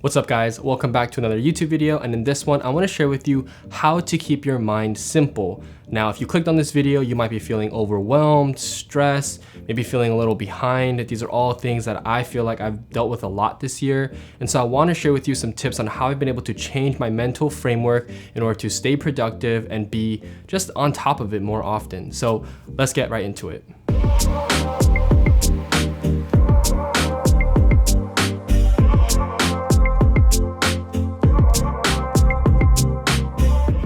What's up guys, welcome back to another YouTube video, and in this one I want to share with you how to keep your mind simple. Now if you clicked on this video, you might be feeling overwhelmed, stressed, maybe feeling a little behind. These are all things that I feel like I've dealt with a lot this year, and so I want to share with you some tips on how I've been able to change my mental framework in order to stay productive and be just on top of it more often. So let's get right into it.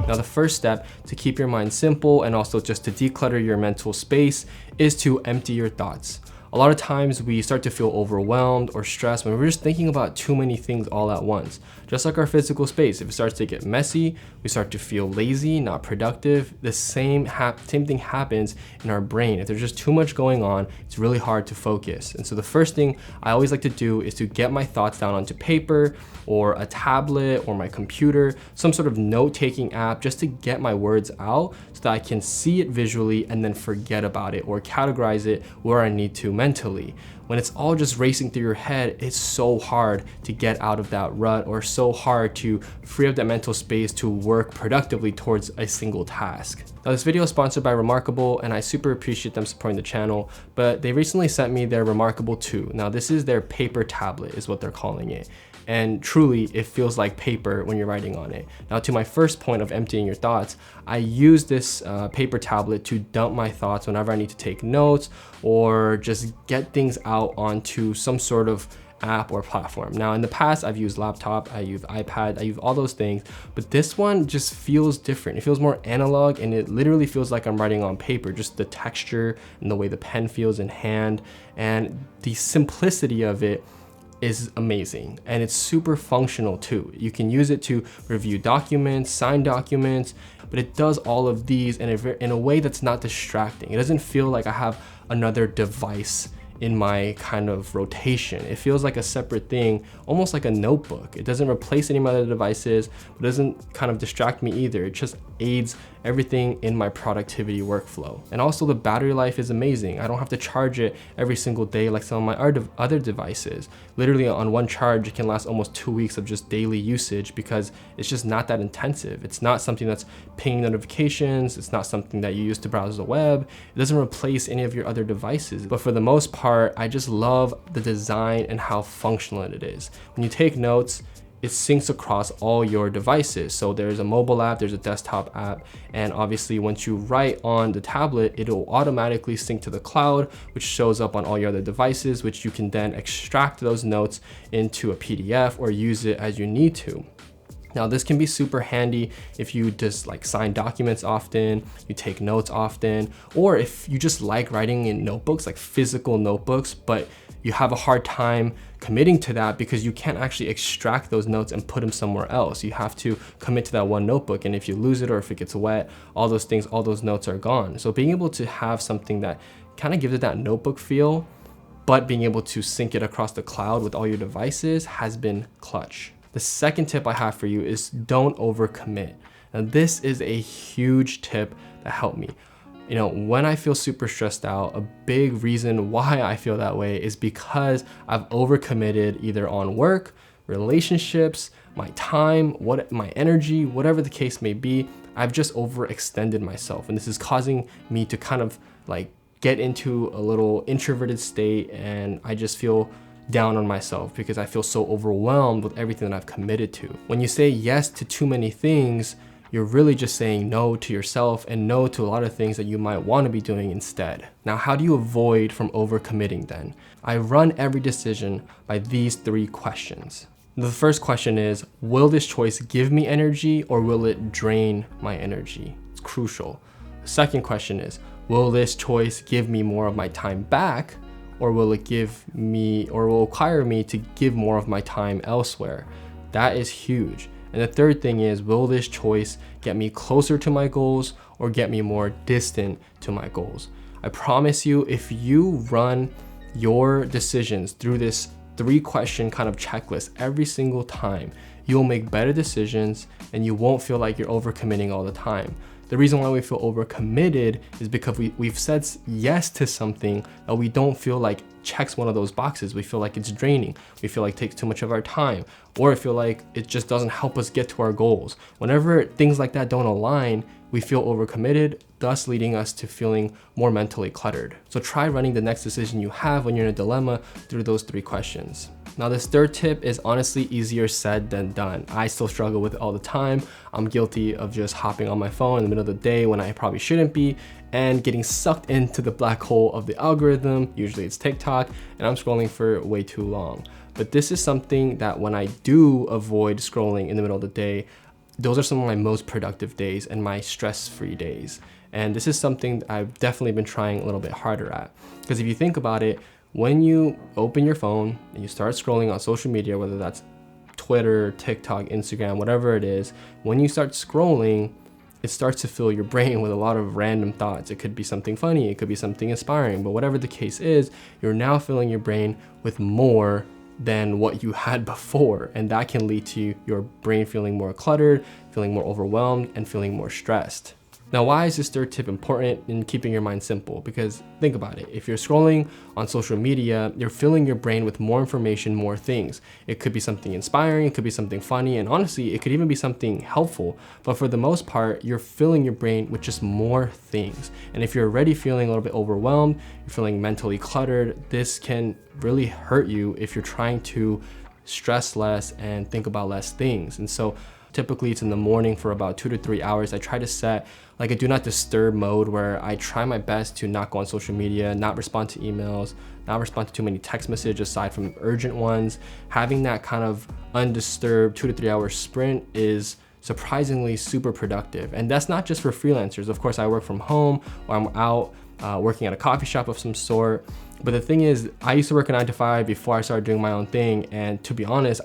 Now the first step to keep your mind simple and also just to declutter your mental space is to empty your thoughts. A lot of times we start to feel overwhelmed or stressed when we're just thinking about too many things all at once. Just like our physical space, if it starts to get messy, we start to feel lazy, not productive. The same thing happens in our brain. If there's just too much going on, it's really hard to focus. And so the first thing I always like to do is to get my thoughts down onto paper or a tablet or my computer, some sort of note-taking app, just to get my words out so that I can see it visually and then forget about it or categorize it where I need to mentally. When it's all just racing through your head, it's so hard to get out of that rut or so hard to free up that mental space to work productively towards a single task. Now this video is sponsored by Remarkable, and I super appreciate them supporting the channel, but they recently sent me their Remarkable 2. Now this is their paper tablet is what they're calling it. And truly, it feels like paper when you're writing on it. Now to my first point of emptying your thoughts, I use this paper tablet to dump my thoughts whenever I need to take notes or just get things out onto some sort of app or platform. Now in the past, I've used laptop, I use iPad, I use all those things, but this one just feels different. It feels more analog, and it literally feels like I'm writing on paper, just the texture and the way the pen feels in hand, and the simplicity of it is amazing, and it's super functional too. You can use it to review documents, sign documents, but it does all of these in a way that's not distracting. It doesn't feel like I have another device in my kind of rotation. It feels like a separate thing, almost like a notebook. It doesn't replace any of my other devices, but doesn't kind of distract me either. It just aids everything in my productivity workflow. And also the battery life is amazing. I don't have to charge it every single day like some of my other devices. Literally on one charge, it can last almost 2 weeks of just daily usage because it's just not that intensive. It's not something that's pinging notifications. It's not something that you use to browse the web. It doesn't replace any of your other devices. But for the most part, I just love the design and how functional it is. When you take notes, it syncs across all your devices. So there's a mobile app, there's a desktop app, and obviously once you write on the tablet, it'll automatically sync to the cloud, which shows up on all your other devices, which you can then extract those notes into a PDF or use it as you need to. Now this can be super handy if you just like sign documents often, you take notes often, or if you just like writing in notebooks, like physical notebooks, but you have a hard time committing to that because you can't actually extract those notes and put them somewhere else. You have to commit to that one notebook, and if you lose it or if it gets wet, all those things, all those notes are gone. So being able to have something that kind of gives it that notebook feel, but being able to sync it across the cloud with all your devices has been clutch. The second tip I have for you is don't overcommit. Now this is a huge tip that helped me. You know, when I feel super stressed out, a big reason why I feel that way is because I've overcommitted either on work, relationships, my time, my energy, whatever the case may be. I've just overextended myself, and this is causing me to kind of like get into a little introverted state, and I just feel down on myself because I feel so overwhelmed with everything that I've committed to. When you say yes to too many things, you're really just saying no to yourself and no to a lot of things that you might want to be doing instead. Now, how do you avoid from overcommitting then? I run every decision by these 3 questions. The first question is, will this choice give me energy or will it drain my energy? It's crucial. The second question is, will this choice give me more of my time back, or will it will require me to give more of my time elsewhere? That is huge. And the third thing is, will this choice get me closer to my goals or get me more distant to my goals? I promise you, if you run your decisions through this 3-question kind of checklist every single time, you'll make better decisions and you won't feel like you're overcommitting all the time. The reason why we feel overcommitted is because we've said yes to something that we don't feel like checks one of those boxes. We feel like it's draining. We feel like it takes too much of our time, or I feel like it just doesn't help us get to our goals. Whenever things like that don't align, we feel overcommitted, thus leading us to feeling more mentally cluttered. So try running the next decision you have when you're in a dilemma through those 3 questions. Now this third tip is honestly easier said than done. I still struggle with it all the time. I'm guilty of just hopping on my phone in the middle of the day when I probably shouldn't be, and getting sucked into the black hole of the algorithm. Usually it's TikTok, and I'm scrolling for way too long. But this is something that when I do avoid scrolling in the middle of the day, those are some of my most productive days and my stress-free days. And this is something I've definitely been trying a little bit harder at. Because if you think about it, when you open your phone and you start scrolling on social media, whether that's Twitter, TikTok, Instagram, whatever it is, when you start scrolling, it starts to fill your brain with a lot of random thoughts. It could be something funny, it could be something inspiring, but whatever the case is, you're now filling your brain with more than what you had before. And that can lead to your brain feeling more cluttered, feeling more overwhelmed, and feeling more stressed. Now, why is this third tip important in keeping your mind simple? Because think about it. If you're scrolling on social media, you're filling your brain with more information, more things. It could be something inspiring, it could be something funny, and honestly, it could even be something helpful. But for the most part, you're filling your brain with just more things. And if you're already feeling a little bit overwhelmed, you're feeling mentally cluttered, this can really hurt you if you're trying to stress less and think about less things. And so typically it's in the morning for about 2 to 3 hours. I try to set like a do not disturb mode where I try my best to not go on social media, not respond to emails, not respond to too many text messages aside from urgent ones. Having that kind of undisturbed 2 to 3 hour sprint is surprisingly super productive. And that's not just for freelancers. Of course, I work from home or I'm out working at a coffee shop of some sort. But the thing is, I used to work a 9 to 5 before I started doing my own thing. And to be honest,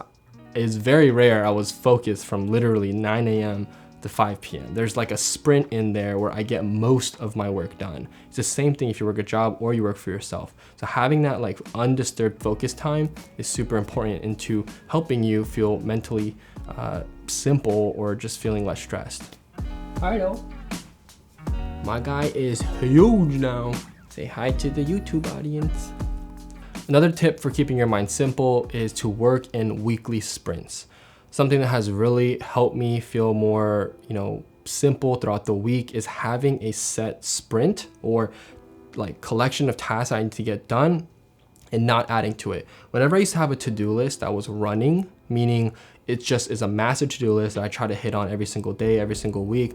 it's very rare I was focused from literally 9 a.m. to 5 p.m. There's like a sprint in there where I get most of my work done. It's the same thing if you work a job or you work for yourself. So having that like undisturbed focus time is super important into helping you feel mentally simple or just feeling less stressed. Hi, though. My guy is huge now. Say hi to the YouTube audience. Another tip for keeping your mind simple is to work in weekly sprints. Something that has really helped me feel more, simple throughout the week is having a set sprint or like collection of tasks I need to get done and not adding to it. Whenever I used to have a to-do list that was running, meaning it just is a massive to-do list that I try to hit on every single day, every single week,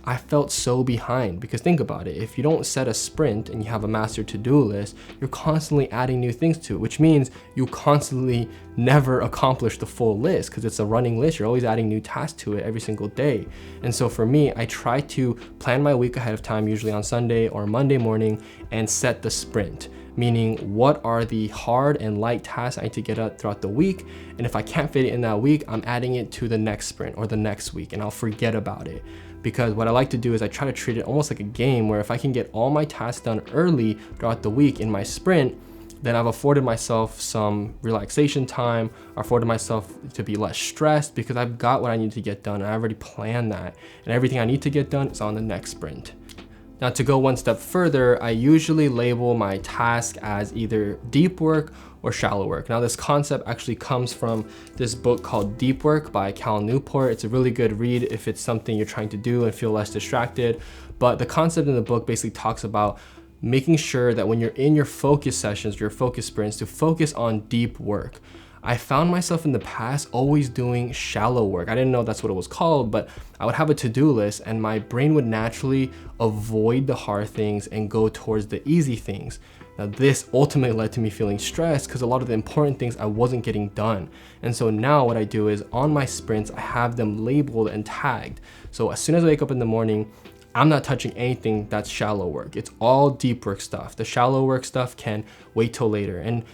I felt so behind. Because think about it, if you don't set a sprint and you have a master to-do list, you're constantly adding new things to it, which means you constantly never accomplish the full list because it's a running list. You're always adding new tasks to it every single day. And so for me, I try to plan my week ahead of time, usually on Sunday or Monday morning, and set the sprint. Meaning, what are the hard and light tasks I need to get out throughout the week? And if I can't fit it in that week, I'm adding it to the next sprint or the next week, and I'll forget about it. Because what I like to do is I try to treat it almost like a game where if I can get all my tasks done early throughout the week in my sprint, then I've afforded myself some relaxation time, afforded myself to be less stressed because I've got what I need to get done and I already planned that. And everything I need to get done is on the next sprint. Now, to go one step further, I usually label my task as either deep work or shallow work. Now, this concept actually comes from this book called Deep Work by Cal Newport. It's a really good read if it's something you're trying to do and feel less distracted. But the concept in the book basically talks about making sure that when you're in your focus sessions, your focus sprints, to focus on deep work. I found myself in the past always doing shallow work. I didn't know that's what it was called, but I would have a to-do list and my brain would naturally avoid the hard things and go towards the easy things. Now, this ultimately led to me feeling stressed because a lot of the important things I wasn't getting done. And so now what I do is on my sprints, I have them labeled and tagged. So as soon as I wake up in the morning, I'm not touching anything that's shallow work. It's all deep work stuff. The shallow work stuff can wait till later. And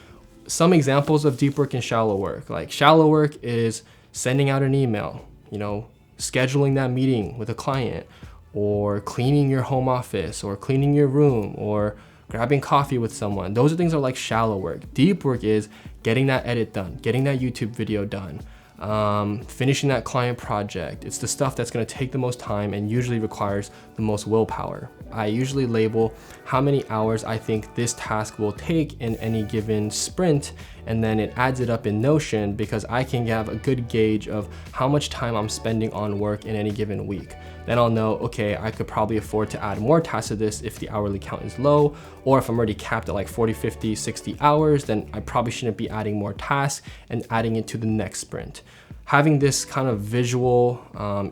some examples of deep work and shallow work, like shallow work is sending out an email, scheduling that meeting with a client, or cleaning your home office, or cleaning your room, or grabbing coffee with someone. Those are things that are like shallow work. Deep work is getting that edit done, getting that YouTube video done, finishing that client project. It's the stuff that's gonna take the most time and usually requires the most willpower. I usually label how many hours I think this task will take in any given sprint, and then it adds it up in Notion because I can have a good gauge of how much time I'm spending on work in any given week. Then I'll know, okay, I could probably afford to add more tasks to this if the hourly count is low, or if I'm already capped at like 40, 50, 60 hours, then I probably shouldn't be adding more tasks and adding it to the next sprint. Having this kind of visual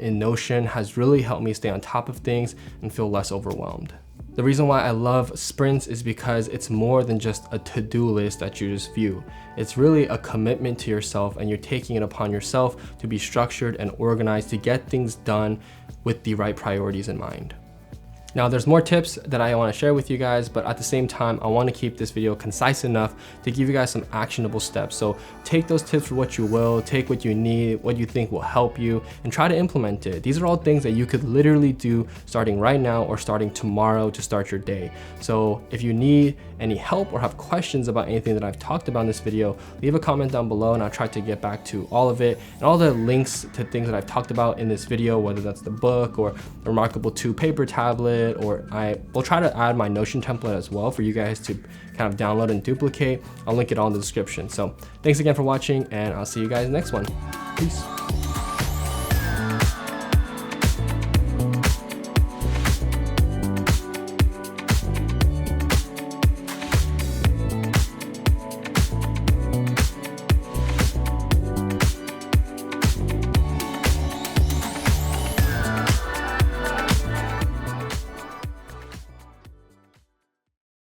in Notion has really helped me stay on top of things and feel less overwhelmed. The reason why I love sprints is because it's more than just a to-do list that you just view. It's really a commitment to yourself, and you're taking it upon yourself to be structured and organized to get things done with the right priorities in mind. Now, there's more tips that I want to share with you guys, but at the same time, I want to keep this video concise enough to give you guys some actionable steps. So take those tips for what you will, take what you need, what you think will help you, and try to implement it. These are all things that you could literally do starting right now or starting tomorrow to start your day. So if you need any help or have questions about anything that I've talked about in this video, leave a comment down below and I'll try to get back to all of it. And all the links to things that I've talked about in this video, whether that's the book or the Remarkable 2 paper tablet, or I will try to add my Notion template as well for you guys to kind of download and duplicate. I'll link it all in the description. So thanks again for watching, and I'll see you guys next one. Peace.